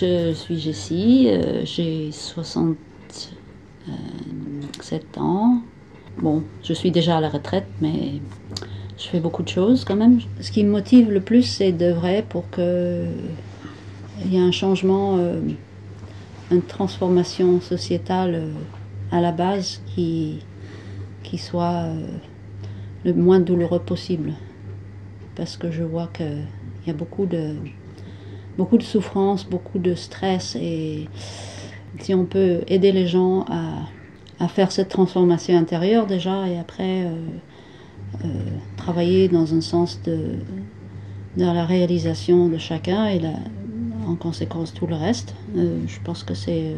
Je suis Jessie, j'ai 67 ans. Bon, je suis déjà à la retraite, mais je fais beaucoup de choses quand même. Ce qui me motive le plus, c'est d'œuvrer pour qu'il y ait un changement, une transformation sociétale à la base qui soit le moins douloureux possible. Parce que je vois qu'il y a beaucoup de souffrance, beaucoup de stress, et si on peut aider les gens à faire cette transformation intérieure déjà, et après travailler dans un sens dans la réalisation de chacun et en conséquence tout le reste, je pense que c'est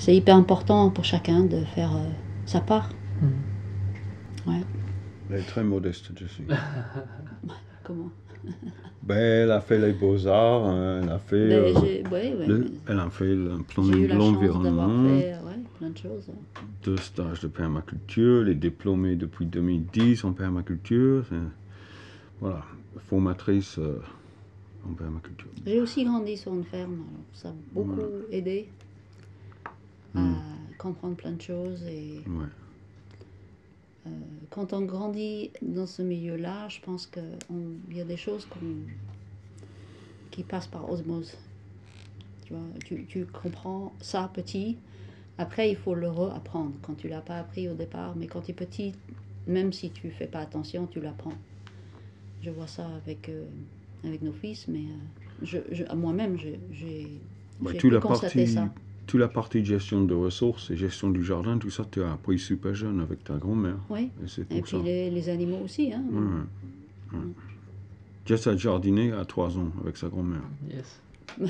hyper important pour chacun de faire sa part. Ouais. Elle est très modeste, je suis. Comment? Ben, elle a fait les beaux-arts, elle a fait, elle a fait l'environnement, plein de choses. 2 stages de permaculture, les diplômés depuis 2010 en permaculture, voilà, formatrice en permaculture. J'ai aussi grandi sur une ferme, alors ça a beaucoup aidé à comprendre plein de choses. Et quand on grandit dans ce milieu-là, je pense qu'il y a des choses qui passent par osmose. Tu vois, tu comprends ça petit, après il faut le réapprendre quand tu ne l'as pas appris au départ, mais quand tu es petit, même si tu ne fais pas attention, tu l'apprends. Je vois ça avec nos fils, mais moi-même, j'ai pu constater ça. Toute la partie gestion de ressources et gestion du jardin, tout ça, tu as appris super jeune avec ta grand-mère. Oui, et puis les animaux aussi. Hein. Jess a jardiné à 3 ans avec sa grand-mère. Yes. Je ne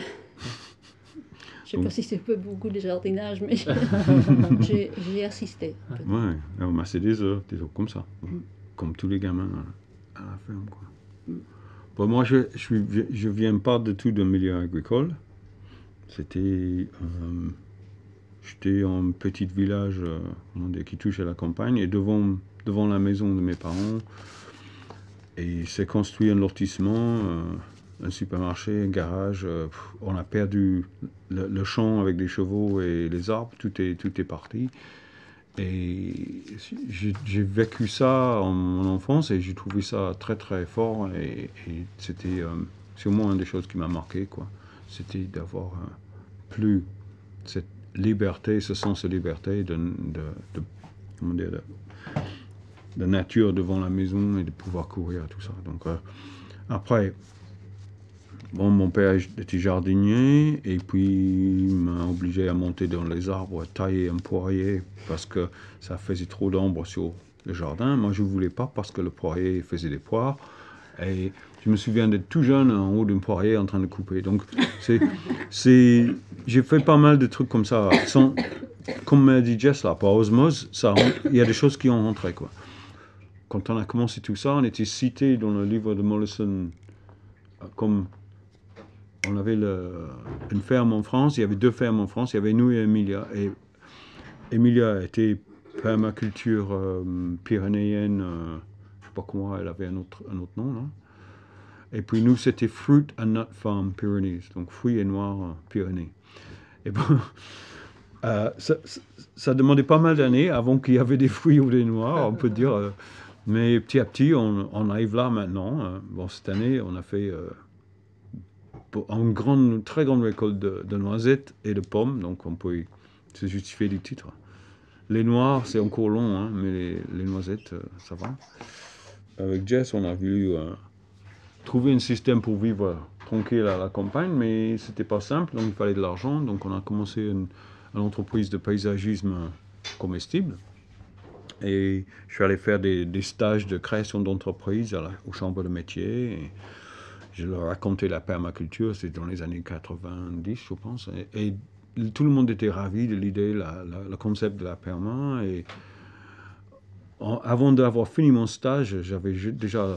sais pas si c'est peu beaucoup de jardinage, mais j'ai assisté. Ouais, c'est des heures comme ça, comme tous les gamins à la ferme, quoi. Bon, moi, je viens pas du tout d'un milieu agricole. J'étais en petit village qui touche à la campagne, et devant la maison de mes parents, et c'est construit un lotissement, un supermarché, un garage. On a perdu le champ avec les chevaux et les arbres, tout est parti. Et j'ai vécu ça en mon enfance, et j'ai trouvé ça très très fort, et c'était sûrement une des choses qui m'a marqué, quoi. C'était d'avoir plus cette liberté, ce sens de liberté de nature devant la maison, et de pouvoir courir, tout ça. Donc après, bon, mon père était jardinier, et puis il m'a obligé à monter dans les arbres, à tailler un poirier, parce que ça faisait trop d'ombre sur le jardin. Moi, je ne voulais pas, parce que le poirier faisait des poires. Et je me souviens d'être tout jeune en haut d'un poirier en train de couper. Donc, j'ai fait pas mal de trucs comme ça. Comme m'a dit Jess, là, par osmose, il y a des choses qui ont rentré, quoi. Quand on a commencé tout ça, on était cité dans le livre de Mollison comme... On avait une ferme en France, il y avait 2 fermes en France, il y avait nous et Emilia. Et Emilia était permaculture pyrénéenne, je ne sais pas comment, elle avait un autre nom, là. Et puis nous, c'était Fruit and Nut Farm Pyrenees, donc fruits et noix Pyrénées. Et bon, ça demandait pas mal d'années avant qu'il y avait des fruits ou des noix, on peut dire. Mais petit à petit, on arrive là maintenant. Bon, cette année, on a fait... une très grande récolte de noisettes et de pommes, donc on peut se justifier du titre. Les noix, c'est encore long, hein, mais les noisettes, ça va. Avec Jess, on a voulu trouver un système pour vivre tranquille à la campagne, mais c'était pas simple, donc il fallait de l'argent. Donc on a commencé une entreprise de paysagisme comestible. Et je suis allé faire des stages de création d'entreprise aux chambres de métier. Et je leur racontais la permaculture, c'était dans les années 90, je pense. Et tout le monde était ravi de l'idée, le concept de la perma. Et avant d'avoir fini mon stage, j'avais déjà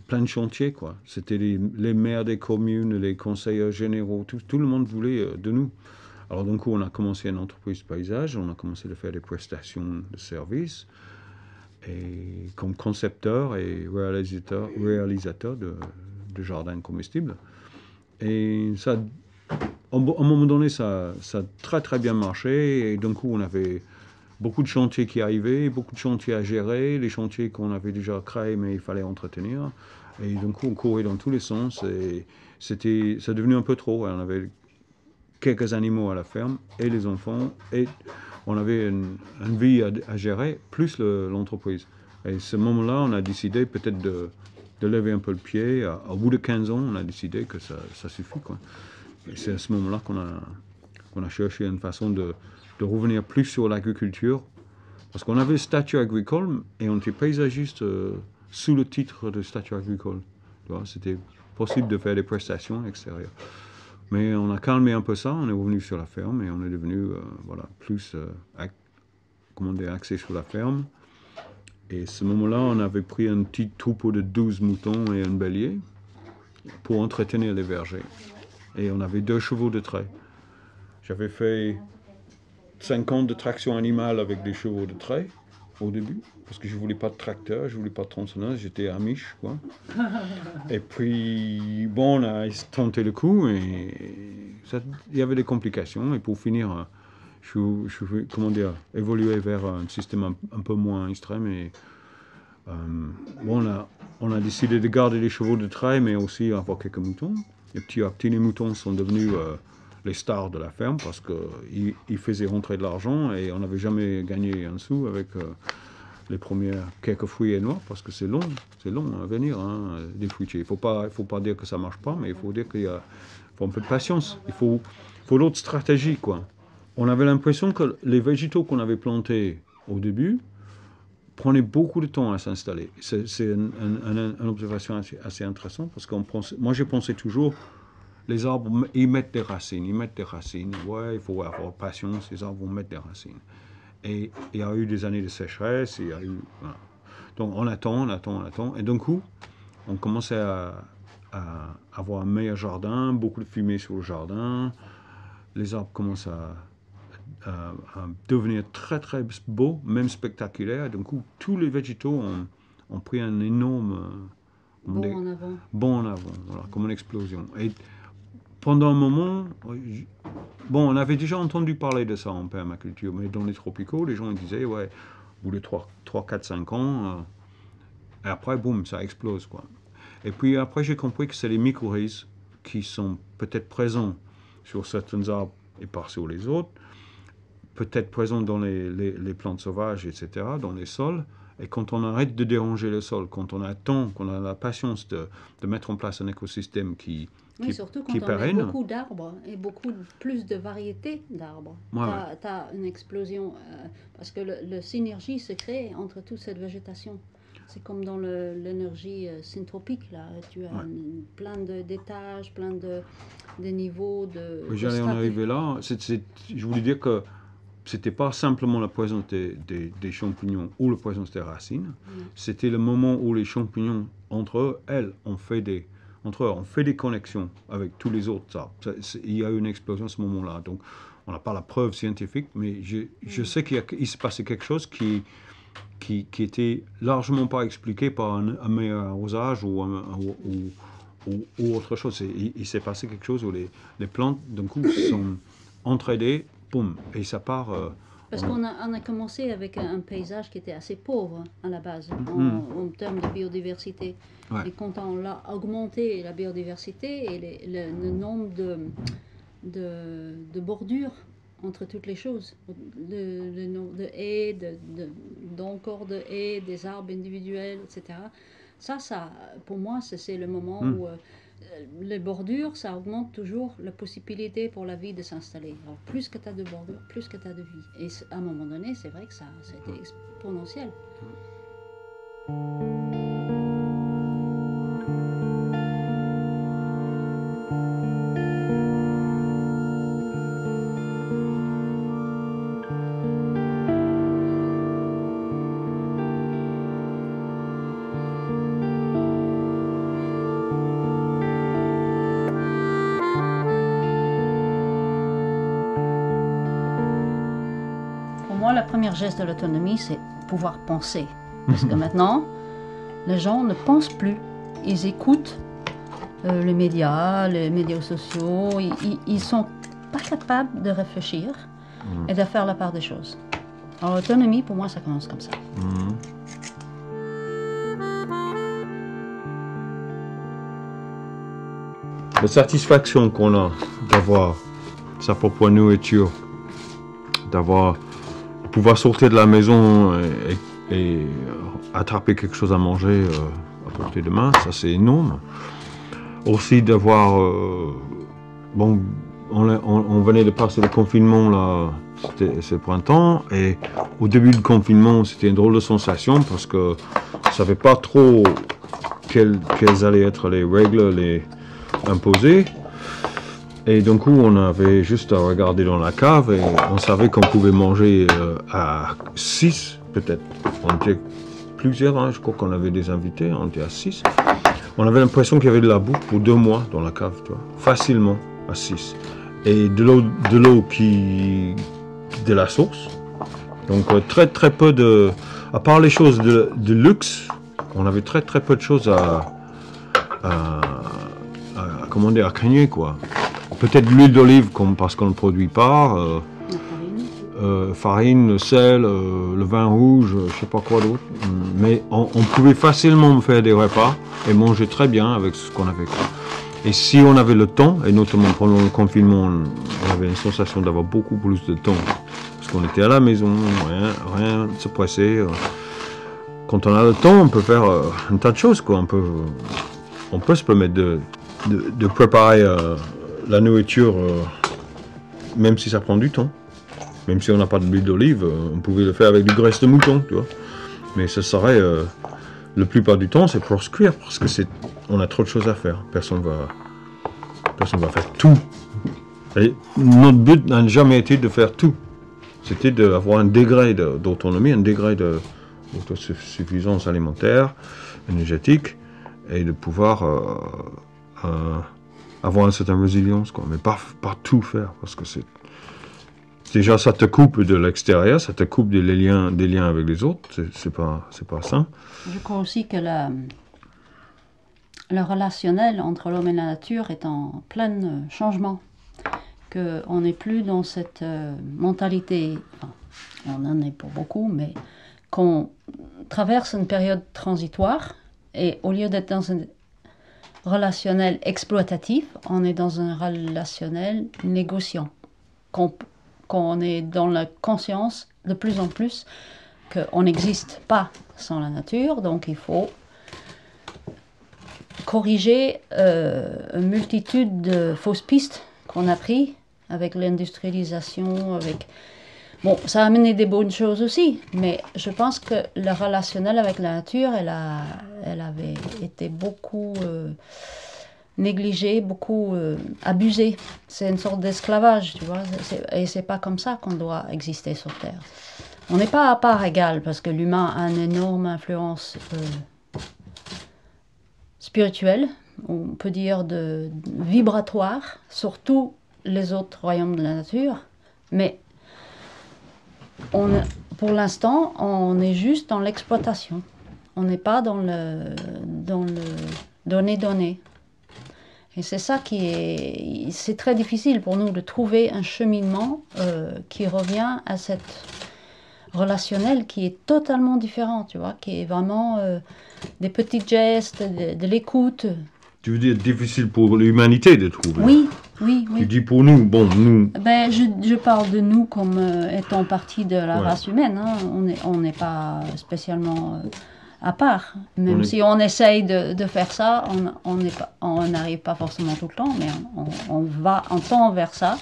plein de chantiers, quoi. C'était les maires des communes, les conseillers généraux, tout le monde voulait de nous. Alors donc on a commencé une entreprise de paysage, on a commencé à faire des prestations de services, et comme concepteur et réalisateur de jardins comestibles. Et ça, à un moment donné, ça a très très bien marché. Et d'un coup, on avait beaucoup de chantiers qui arrivaient, beaucoup de chantiers à gérer, les chantiers qu'on avait déjà créés, mais il fallait entretenir. Et d'un coup, on courait dans tous les sens. Et ça devenait un peu trop. On avait quelques animaux à la ferme, et les enfants, et on avait une vie à gérer, plus l'entreprise. Et à ce moment-là, on a décidé peut-être de lever un peu le pied. Au bout de 15 ans, on a décidé que ça suffit, quoi. Et c'est à ce moment-là qu'on a cherché une façon de revenir plus sur l'agriculture. Parce qu'on avait le statut agricole et on était paysagiste sous le titre de statut agricole. C'était possible de faire des prestations extérieures. Mais on a calmé un peu ça, on est revenu sur la ferme et on est devenu plus axé sur la ferme. Et à ce moment-là, on avait pris un petit troupeau de 12 moutons et un bélier pour entretenir les vergers. Et on avait 2 chevaux de trait. J'avais fait 5 ans de traction animale avec des chevaux de trait au début, parce que je ne voulais pas de tracteur, je ne voulais pas de tronçonneuse, j'étais amiche, quoi. Et puis, bon, on a tenté le coup et il y avait des complications. Et pour finir, je évolué vers un système un peu moins extrême. Et on a décidé de garder les chevaux de trait, mais aussi avoir quelques moutons. Et petit à petit, les moutons sont devenus les stars de la ferme parce qu'ils faisaient rentrer de l'argent et on n'avait jamais gagné un sou avec les premières quelques fruits et noix parce que c'est long à venir, hein, des fruitiers. Il faut pas dire que ça marche pas, mais il faut dire qu'il faut un peu de patience. Il faut l'autre stratégie, quoi. On avait l'impression que les végétaux qu'on avait plantés au début prenaient beaucoup de temps à s'installer. C'est une observation assez intéressante parce moi je pensais toujours les arbres, ils mettent des racines. Ouais, il faut avoir patience, les arbres vont mettre des racines. Et il y a eu des années de sécheresse, voilà. Donc on attend. Et d'un coup, on commençait à avoir un meilleur jardin, beaucoup de fumée sur le jardin. Les arbres commencent à devenir très très beaux, même spectaculaires. D'un coup, tous les végétaux ont pris un énorme bond en avant, voilà, comme une explosion. Et pendant un moment, on avait déjà entendu parler de ça en permaculture, mais dans les tropicaux, les gens disaient, ouais, au bout de 3, 4, 5 ans, et après, boum, ça explose, quoi. Et puis après, j'ai compris que c'est les mycorhizes qui sont peut-être présents sur certains arbres et pas sur les autres, peut-être présents dans les plantes sauvages, etc., dans les sols. Et quand on arrête de déranger le sol, quand on attend, qu'on a la patience de mettre en place un écosystème qui surtout quand on met beaucoup d'arbres et plus de variétés d'arbres. Tu as une explosion, parce que la synergie se crée entre toute cette végétation. C'est comme dans l'énergie syntropique, là. Tu as plein d'étages, plein de niveaux de... J'allais en arriver là. Je voulais dire que c'était pas simplement la présence des champignons ou la présence des racines. C'était le moment où les champignons, entre eux, on fait des connexions avec tous les autres arbres. Il y a eu une explosion à ce moment-là. Donc, on n'a pas la preuve scientifique, mais je sais qu'il se passait quelque chose qui était largement pas expliqué par un meilleur arrosage ou autre chose. Il s'est passé quelque chose où les plantes, d'un coup, sont entraidées, boum, et ça part... Parce qu'on a commencé avec un paysage qui était assez pauvre à la base, en termes de biodiversité. Ouais. Et quand on a augmenté la biodiversité et le nombre de bordures entre toutes les choses, le nombre de haies, d'encore de haies, des arbres individuels, etc. Ça, pour moi, c'est le moment où les bordures, ça augmente toujours la possibilité pour la vie de s'installer. Alors, plus que tu as de bordures, plus que tu as de vie. Et à un moment donné, c'est vrai que ça a été exponentiel. La première geste de l'autonomie, c'est pouvoir penser. Parce que maintenant, les gens ne pensent plus. Ils écoutent les médias sociaux, ils sont pas capables de réfléchir et de faire la part des choses. Alors l'autonomie, pour moi, ça commence comme ça. La satisfaction qu'on a d'avoir sa propre nourriture, d'avoir pouvoir sortir de la maison et attraper quelque chose à manger à portée de main, ça c'est énorme. Aussi d'avoir bon, on venait de passer le confinement là, c'est le printemps, et au début du confinement c'était une drôle de sensation parce que on savait pas trop quelles allaient être les règles imposées. Et d'un coup, on avait juste à regarder dans la cave et on savait qu'on pouvait manger à 6 peut-être. On était plusieurs, hein, je crois qu'on avait des invités, on était à 6. On avait l'impression qu'il y avait de la bouffe pour 2 mois dans la cave, tu vois, facilement à 6. Et de l'eau de la source. Donc très très peu de... À part les choses de luxe, on avait très très peu de choses comment dire, à craigner, quoi. Peut-être l'huile d'olive, parce qu'on ne produit pas, farine, le sel, le vin rouge, je sais pas quoi d'autre. Mais on pouvait facilement faire des repas et manger très bien avec ce qu'on avait. Et si on avait le temps, et notamment pendant le confinement, on avait une sensation d'avoir beaucoup plus de temps. Parce qu'on était à la maison, rien de se presser. Quand on a le temps, on peut faire un tas de choses, quoi. On peut se permettre de préparer la nourriture, même si ça prend du temps. Même si on n'a pas d'huile d'olive, on pouvait le faire avec du graisse de mouton, tu vois. Mais ce serait, la plupart du temps, c'est pour se cuire, parce que on a trop de choses à faire. Personne va faire tout. Et notre but n'a jamais été de faire tout. C'était d'avoir un degré d'autonomie, un degré d'autosuffisance alimentaire, énergétique, et de pouvoir avoir une certaine résilience, quoi. Mais pas tout faire, parce que déjà ça te coupe de l'extérieur, ça te coupe des liens avec les autres, c'est pas sain. Je crois aussi que le relationnel entre l'homme et la nature est en plein changement, qu'on n'est plus dans cette mentalité, enfin, on en est pour beaucoup, mais qu'on traverse une période transitoire, et au lieu d'être dans un relationnel exploitatif, on est dans un relationnel négociant, qu'on est dans la conscience de plus en plus qu'on n'existe pas sans la nature, donc il faut corriger une multitude de fausses pistes qu'on a prises avec l'industrialisation, Bon, ça a amené des bonnes choses aussi, mais je pense que le relationnel avec la nature, elle avait été beaucoup négligée, beaucoup abusée. C'est une sorte d'esclavage, tu vois, et c'est pas comme ça qu'on doit exister sur Terre. On n'est pas à part égale, parce que l'humain a une énorme influence spirituelle, on peut dire vibratoire, sur tous les autres royaumes de la nature, mais pour l'instant, on est juste dans l'exploitation. On n'est pas dans le donner. Et c'est ça c'est très difficile pour nous de trouver un cheminement qui revient à cette relationnel qui est totalement différent, tu vois, qui est vraiment des petits gestes, de l'écoute. Tu veux dire difficile pour l'humanité de trouver? Oui. Tu dis pour nous, bon, nous... Ben, je parle de nous comme étant partie de la race humaine, hein. On n'est pas spécialement à part. Même si on essaye de faire ça, on n'arrive pas forcément tout le temps, mais on tend vers ça.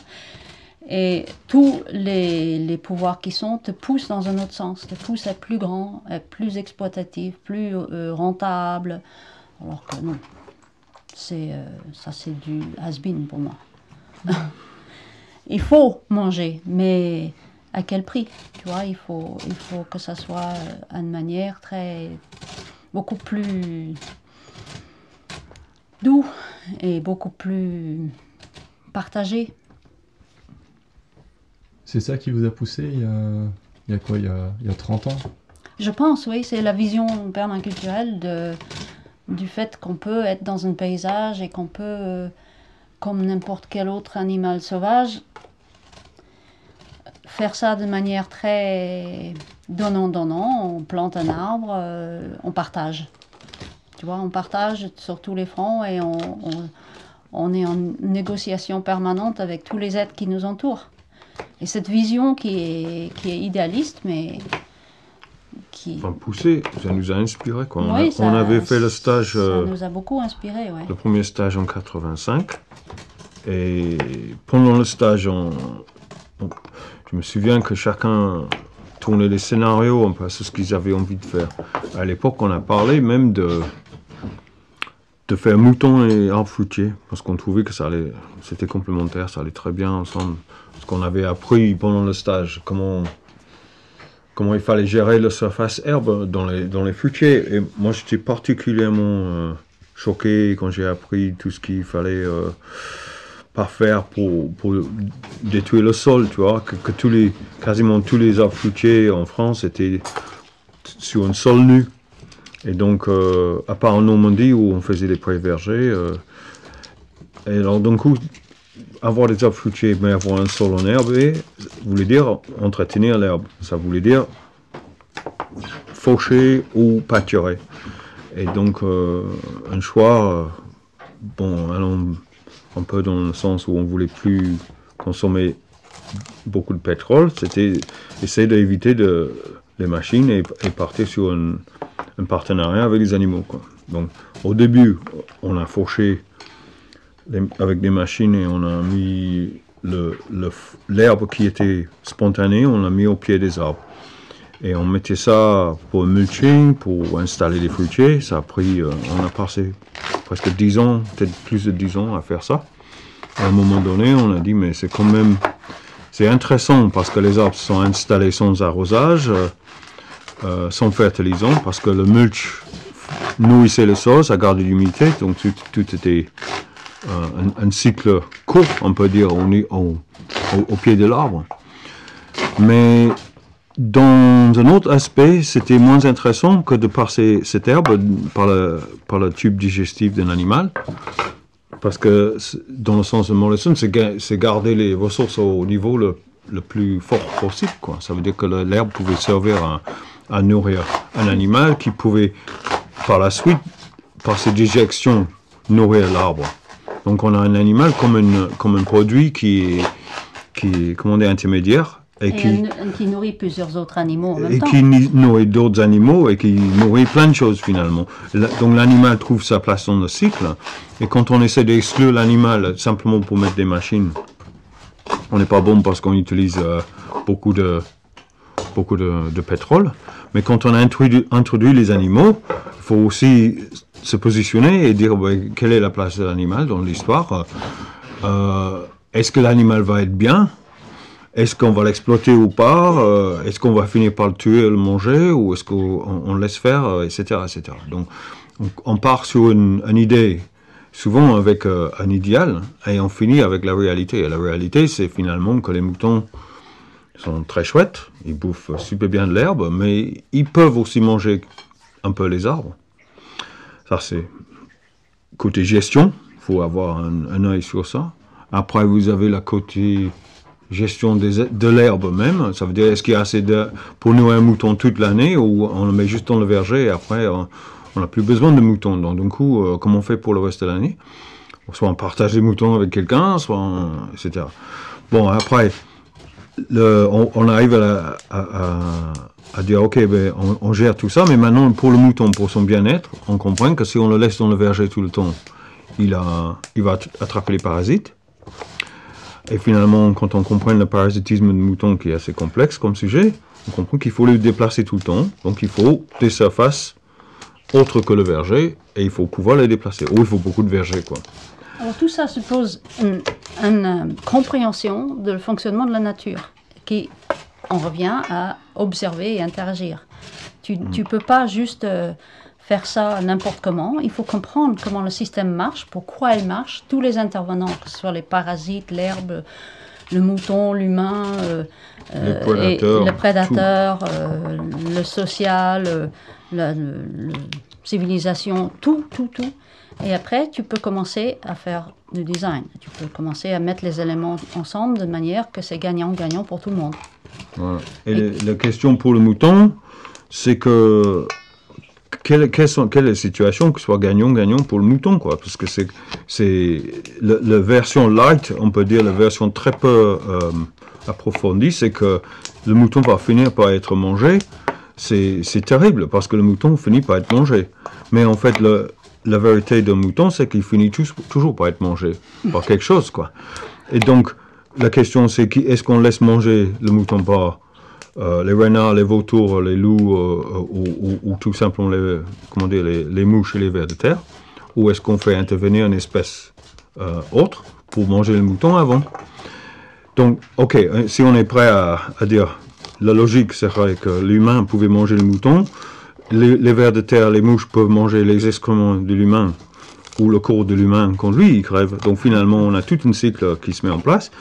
Et tous les pouvoirs qui te poussent dans un autre sens, te poussent à être plus grand, à être plus exploitatif, plus rentable. Alors que non, ça c'est du has-been pour moi. Il faut manger, mais à quel prix? Tu vois, il faut que ça soit d'une manière beaucoup plus doux et beaucoup plus partagé. C'est ça qui vous a poussé il y a quoi, il y a 30 ans? Je pense, oui, c'est la vision permaculturelle de du fait qu'on peut être dans un paysage et qu'on peut, comme n'importe quel autre animal sauvage, faire ça de manière très donnant-donnant. On plante un arbre, on partage. Tu vois, on partage sur tous les fronts et on est en négociation permanente avec tous les êtres qui nous entourent. Et cette vision qui est idéaliste, mais qui... Enfin, poussé, ça nous a inspiré. Quoi. Oui, on avait fait le stage... Ça nous a beaucoup inspiré, ouais. Le premier stage en 85. Et pendant le stage, je me souviens que chacun tournait des scénarios, un peu sur ce qu'ils avaient envie de faire. À l'époque, on a parlé même de faire mouton et arbre fruitier, parce qu'on trouvait que c'était complémentaire, ça allait très bien ensemble. Parce qu'on avait appris pendant le stage comment il fallait gérer la surface herbe dans les fruitiers. Et moi, j'étais particulièrement choqué quand j'ai appris tout ce qu'il fallait pas faire pour détruire le sol, tu vois, que quasiment tous les arbres fruitiers en France étaient sur un sol nu. Et donc, à part en Normandie où on faisait des prés vergers, et alors d'un coup, avoir des arbres fruitiers, mais avoir un sol en herbe, voulait dire entretenir l'herbe. Ça voulait dire faucher ou pâturer. Et donc, un choix, allant un peu dans le sens où on voulait plus consommer beaucoup de pétrole, c'était essayer d'éviter les machines et partir sur un partenariat avec les animaux, quoi. Donc, au début, on a fauché avec des machines et on a mis l'herbe qui était spontanée, on l'a mis au pied des arbres. Et on mettait ça pour le mulching, pour installer des fruitiers. Ça a pris, on a passé presque 10 ans, peut-être plus de 10 ans à faire ça. À un moment donné, on a dit, mais c'est intéressant parce que les arbres sont installés sans arrosage, sans fertilisant, parce que le mulch nourrissait le sol, ça gardait l'humidité, donc tout était un cycle court, on peut dire, au pied de l'arbre. Mais dans un autre aspect, c'était moins intéressant que de passer cette herbe par le tube digestif d'un animal, parce que dans le sens de Mollison, c'est garder les ressources au niveau le plus fort possible, quoi. Ça veut dire que l'herbe pouvait servir à nourrir un animal qui pouvait, par la suite, par ses digestions, nourrir l'arbre. Donc on a un animal comme un produit qui est comment dire, intermédiaire. Et qui nourrit plusieurs autres animaux en même temps. Et qui nourrit d'autres animaux et qui nourrit plein de choses finalement. Donc l'animal trouve sa place dans le cycle. Et quand on essaie d'exclure l'animal simplement pour mettre des machines, on n'est pas bon parce qu'on utilise beaucoup de pétrole. Mais quand on a introduit les animaux, il faut aussi se positionner et dire quelle est la place de l'animal dans l'histoire. Est-ce que l'animal va être bien? Est-ce qu'on va l'exploiter ou pas? Est-ce qu'on va finir par le tuer et le manger? Ou est-ce qu'on laisse faire, etc., etc. Donc, on part sur une idée, souvent avec un idéal, et on finit avec la réalité. Et la réalité, c'est finalement que les moutons sont très chouettes, ils bouffent super bien de l'herbe, mais ils peuvent aussi manger un peu les arbres. Ça, c'est côté gestion, il faut avoir un œil sur ça. Après, vous avez la côté gestion de l'herbe même, ça veut dire est-ce qu'il y a assez pour nourrir un mouton toute l'année ou on le met juste dans le verger et après on n'a plus besoin de moutons. Donc du coup, comment on fait pour le reste de l'année? Soit on partage les moutons avec quelqu'un, etc. Bon, après, on arrive à dire ok, on gère tout ça, mais maintenant pour le mouton, pour son bien-être, on comprend que si on le laisse dans le verger tout le temps, il va attraper les parasites. Et finalement, quand on comprend le parasitisme du mouton qui est assez complexe comme sujet, on comprend qu'il faut le déplacer tout le temps. Donc il faut des surfaces autres que le verger et il faut pouvoir les déplacer. Ou il faut beaucoup de vergers, quoi. Alors tout ça suppose une compréhension du fonctionnement de la nature, qui on revient à observer et interagir. Tu peux pas juste faire ça n'importe comment. Il faut comprendre comment le système marche, pourquoi il marche. Tous les intervenants, que ce soit les parasites, l'herbe, le mouton, l'humain, Les le prédateur, le social, la civilisation, tout. Et après, tu peux commencer à faire du design. Tu peux commencer à mettre les éléments ensemble de manière que c'est gagnant-gagnant pour tout le monde. Voilà. Et la question pour le mouton, c'est que quelle est la situation que ce soit gagnant-gagnant pour le mouton, quoi, parce que c'est la version light, on peut dire la version très peu approfondie, c'est que le mouton va finir par être mangé. C'est terrible parce que le mouton finit par être mangé. Mais en fait, la vérité d'un mouton, c'est qu'il finit toujours par être mangé par quelque chose, quoi. Et donc, la question, c'est est-ce qu'on laisse manger le mouton par les renards, les vautours, les loups, ou tout simplement les mouches et les vers de terre, ou est-ce qu'on fait intervenir une espèce autre pour manger le mouton avant? Donc, ok, si on est prêt à dire, la logique serait que l'humain pouvait manger le mouton, les vers de terre, les mouches peuvent manger les excréments de l'humain, ou le corps de l'humain quand lui il crève. Donc finalement, on a tout un cycle qui se met en place.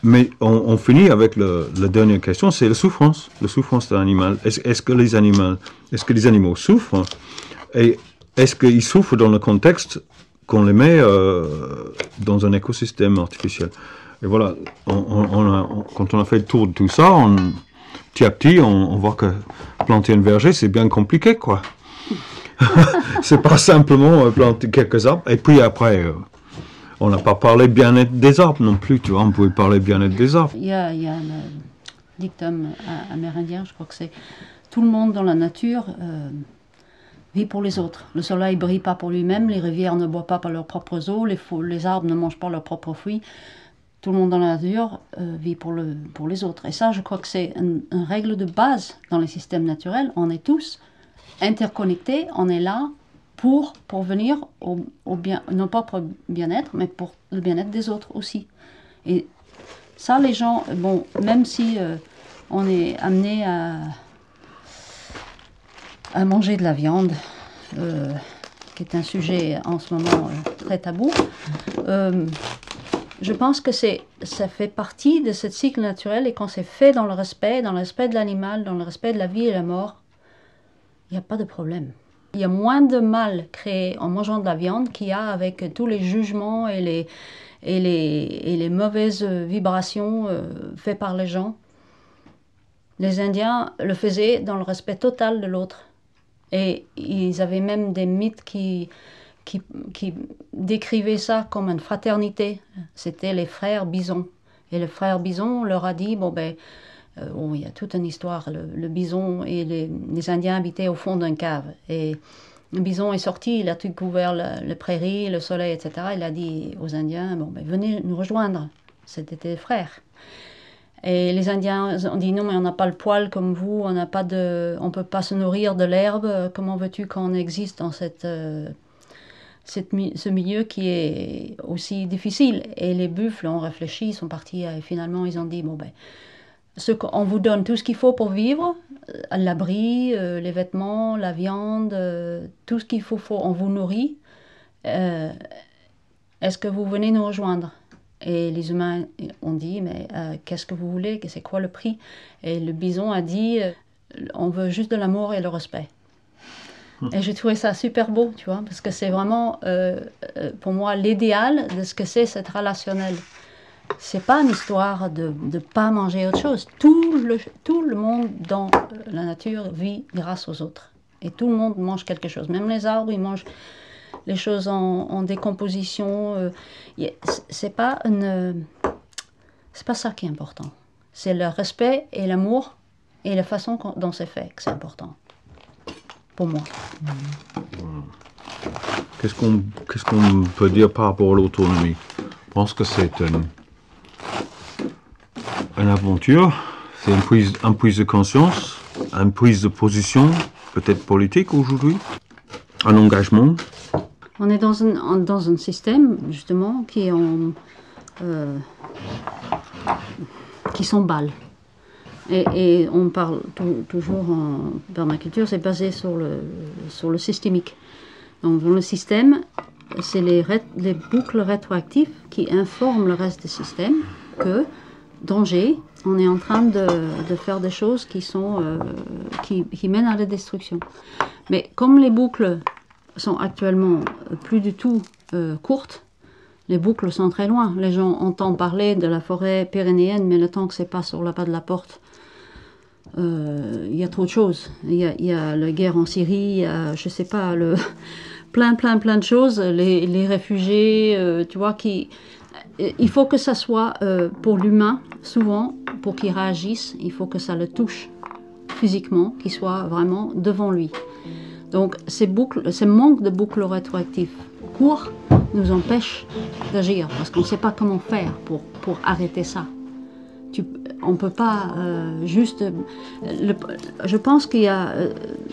Mais on finit avec la dernière question, c'est la souffrance de l'animal. Est-ce que les animaux souffrent? Et est-ce qu'ils souffrent dans le contexte qu'on les met dans un écosystème artificiel? Et voilà, quand on a fait le tour de tout ça, petit à petit, on voit que planter un verger, c'est bien compliqué, quoi. C'est pas simplement planter quelques arbres, et puis après... on n'a pas parlé bien-être des arbres non plus, tu vois, on pouvait parler bien-être des arbres. Il y a un dicton amérindien, je crois que c'est tout le monde dans la nature vit pour les autres. Le soleil ne brille pas pour lui-même, les rivières ne boivent pas par leurs propres eaux, les arbres ne mangent pas leurs propres fruits. Tout le monde dans la nature vit pour les autres. Et ça, je crois que c'est une règle de base dans les systèmes naturels. On est tous interconnectés, on est là pour venir au bien, non pas pour le bien-être, mais pour le bien-être des autres aussi. Et ça, les gens, bon, même si on est amené à manger de la viande, qui est un sujet en ce moment très tabou, je pense que ça fait partie de ce cycle naturel, et quand c'est fait dans le respect de l'animal, dans le respect de la vie et la mort, il n'y a pas de problème. Il y a moins de mal créé en mangeant de la viande qu'il y a avec tous les jugements et les mauvaises vibrations faites par les gens. Les Indiens le faisaient dans le respect total de l'autre. Et ils avaient même des mythes qui décrivaient ça comme une fraternité. C'était les frères Bison. Et le frère Bison leur a dit, il y a toute une histoire. Le bison et les Indiens habitaient au fond d'une cave. Et le bison est sorti, il a tout couvert la prairie, le soleil, etc. Il a dit aux Indiens, venez nous rejoindre. C'était des frères. Et les Indiens ont dit, non, mais on n'a pas le poil comme vous, on ne peut pas se nourrir de l'herbe. Comment veux-tu qu'on existe dans ce milieu qui est aussi difficile? Et les buffles ont réfléchi, ils sont partis, et finalement ils ont dit, on vous donne tout ce qu'il faut pour vivre, l'abri, les vêtements, la viande, tout ce qu'il faut, on vous nourrit. Est-ce que vous venez nous rejoindre? Et les humains ont dit, mais qu'est-ce que vous voulez? C'est quoi le prix? Et le bison a dit, on veut juste de l'amour et le respect. Et j'ai trouvé ça super beau, tu vois, parce que c'est vraiment, pour moi, l'idéal de ce que c'est cette relationnel. C'est pas une histoire de ne pas manger autre chose. Tout le monde dans la nature vit grâce aux autres. Et tout le monde mange quelque chose. Même les arbres, ils mangent les choses en décomposition. C'est pas ça qui est important. C'est le respect et l'amour et la façon dont c'est fait que c'est important. Pour moi. Qu'est-ce qu'on peut dire par rapport à l'autonomie? Je pense que c'est une aventure, c'est une prise de conscience, une prise de position, peut-être politique aujourd'hui, un engagement. On est dans un système, justement, qui s'emballe. Et on parle toujours en permaculture, c'est basé sur le systémique. Donc dans le système, c'est les boucles rétroactives qui informent le reste du système que danger, on est en train de faire des choses qui mènent à la destruction. Mais comme les boucles sont actuellement plus du tout courtes, les boucles sont très loin. Les gens entendent parler de la forêt pyrénéenne, mais le temps que c'est pas sur le pas de la porte, il y a trop de choses. Il y a la guerre en Syrie, il y a, je sais pas, plein de choses. Les réfugiés, tu vois, il faut que ça soit pour l'humain, souvent, pour qu'il réagisse, il faut que ça le touche physiquement, qu'il soit vraiment devant lui. Donc ces manques de boucles rétroactives courts nous empêchent d'agir, parce qu'on ne sait pas comment faire pour arrêter ça. On ne peut pas juste... je pense qu'il y a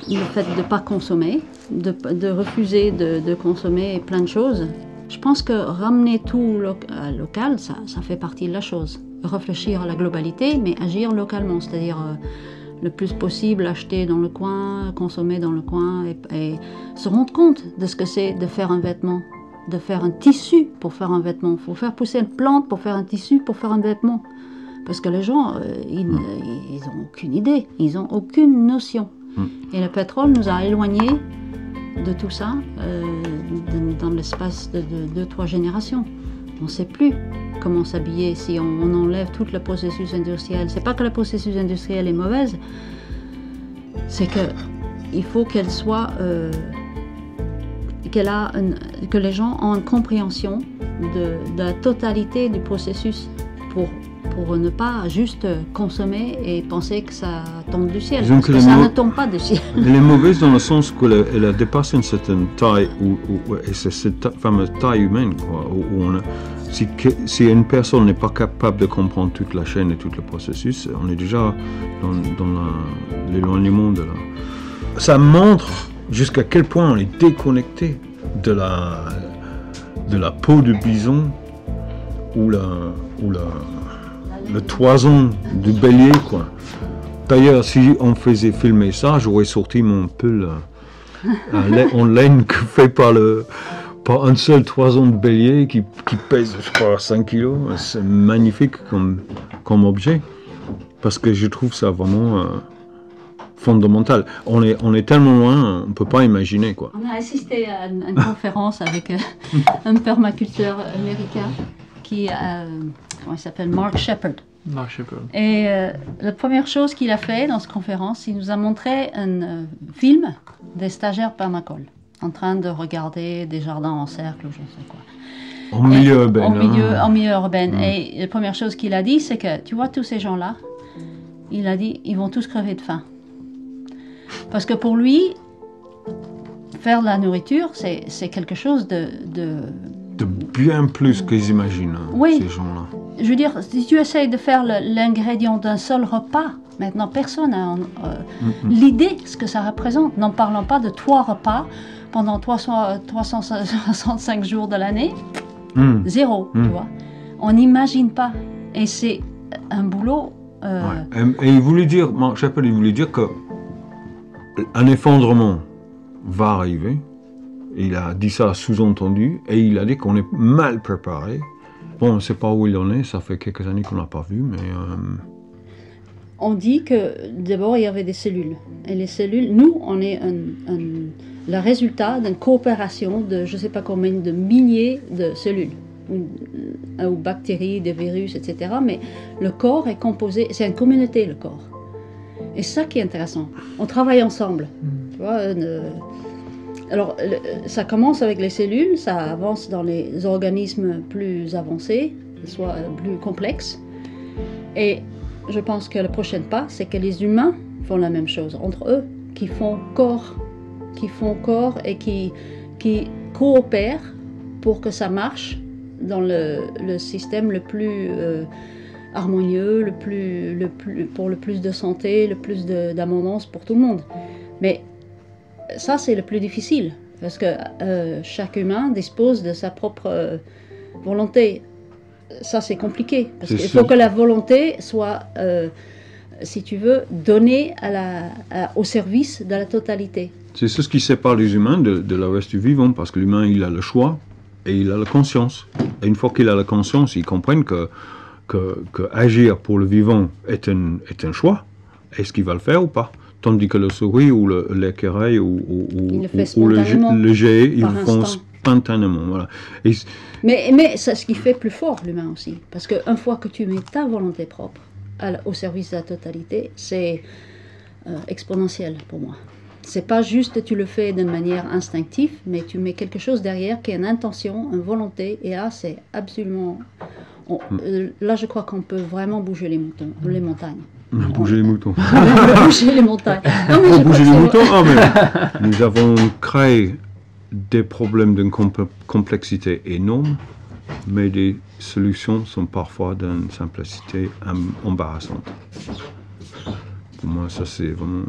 le fait de ne pas consommer, de refuser de consommer plein de choses. Je pense que ramener tout local, ça fait partie de la chose. Réfléchir à la globalité, mais agir localement, c'est-à-dire le plus possible acheter dans le coin, consommer dans le coin, et se rendre compte de ce que c'est de faire un vêtement, de faire un tissu pour faire un vêtement. Il faut faire pousser une plante pour faire un tissu, pour faire un vêtement. Parce que les gens, ils n'ont aucune idée, ils n'ont aucune notion. Et le pétrole nous a éloignés de tout ça dans l'espace de 2-3 générations. On ne sait plus comment s'habiller si on enlève tout le processus industriel. C'est pas que le processus industriel est mauvaise, c'est que il faut qu'elle soit, que les gens ont une compréhension de la totalité du processus pour ne pas juste consommer et penser que ça tombe du ciel. Parce que ça ne tombe pas du ciel. Elle est mauvaise dans le sens qu'elle a dépassé une certaine taille, et c'est cette fameuse taille humaine, quoi, où si une personne n'est pas capable de comprendre toute la chaîne et tout le processus, on est déjà dans l'éloignement de la... Ça montre jusqu'à quel point on est déconnecté de la peau de bison ou le toison du bélier, quoi. D'ailleurs, si on faisait filmer ça, j'aurais sorti mon pull en laine fait par un seul toison de bélier qui pèse, je crois, 5 kilos. C'est magnifique comme objet, parce que je trouve ça vraiment fondamental. On est tellement loin, on ne peut pas imaginer, quoi. On a assisté à une conférence avec un permaculteur américain qui comment il s'appelle, Mark Shepard. Mark Shepard. Et la première chose qu'il a fait dans cette conférence, il nous a montré un film des stagiaires permacoles en train de regarder des jardins en cercle ou je ne sais quoi. En milieu urbain. En milieu urbain. Et la première chose qu'il a dit, c'est que, tu vois, tous ces gens-là, il a dit, ils vont tous crever de faim. Parce que pour lui, faire de la nourriture, c'est quelque chose de bien plus qu'ils imaginent, oui. Ces gens-là. Je veux dire, si tu essayes de faire l'ingrédient d'un seul repas, maintenant personne n'a l'idée ce que ça représente. N'en parlant pas de 3 repas pendant 365 jours de l'année, zéro, tu vois. On n'imagine pas. Et c'est un boulot... Ouais. Et il voulait dire, Mark Shepard, il voulait dire qu'un effondrement va arriver. Il a dit ça sous-entendu, et il a dit qu'on est mal préparé. Bon, on ne sait pas où il en est, ça fait quelques années qu'on ne l'a pas vu, mais... On dit que d'abord il y avait des cellules. Et les cellules, nous, on est le résultat d'une coopération de je ne sais pas combien de milliers de cellules, ou bactéries, des virus, etc. Mais le corps est composé, c'est une communauté, le corps. Et c'est ça qui est intéressant. On travaille ensemble. Tu vois, alors, ça commence avec les cellules, ça avance dans les organismes plus avancés, soit plus complexes. Et je pense que le prochain pas, c'est que les humains font la même chose entre eux, qui font corps et qui coopèrent pour que ça marche dans le système le plus harmonieux, pour le plus de santé, le plus d'abondance pour tout le monde. Mais ça, c'est le plus difficile, parce que chaque humain dispose de sa propre volonté. Ça, c'est compliqué, parce qu'il faut que la volonté soit, si tu veux, donnée au service de la totalité. C'est ce qui sépare les humains de la reste du vivant, parce que l'humain, il a le choix et il a la conscience. Et une fois qu'il a la conscience, il comprend que que agir pour le vivant est un choix. Est-ce qu'il va le faire ou pas? Tandis que le souris ou l'écureuil ou le jet, ils le font spontanément. Voilà. Mais c'est ce qui fait plus fort l'humain aussi. Parce qu'une fois que tu mets ta volonté propre au service de la totalité, c'est exponentiel pour moi. C'est pas juste tu le fais d'une manière instinctive, mais tu mets quelque chose derrière qui est une intention, une volonté, et là c'est absolument... là je crois qu'on peut vraiment bouger les montagnes. Bouger les moutons. Bouger les montagnes. Non, mais bouger les moutons, mais nous avons créé des problèmes d'une complexité énorme, mais les solutions sont parfois d'une simplicité embarrassante. Pour moi, ça c'est vraiment...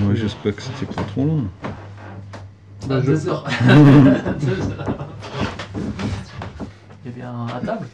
Moi, j'espère que c'était pas trop long. Bah, 2 heures. 2 heures. Eh bien, à table.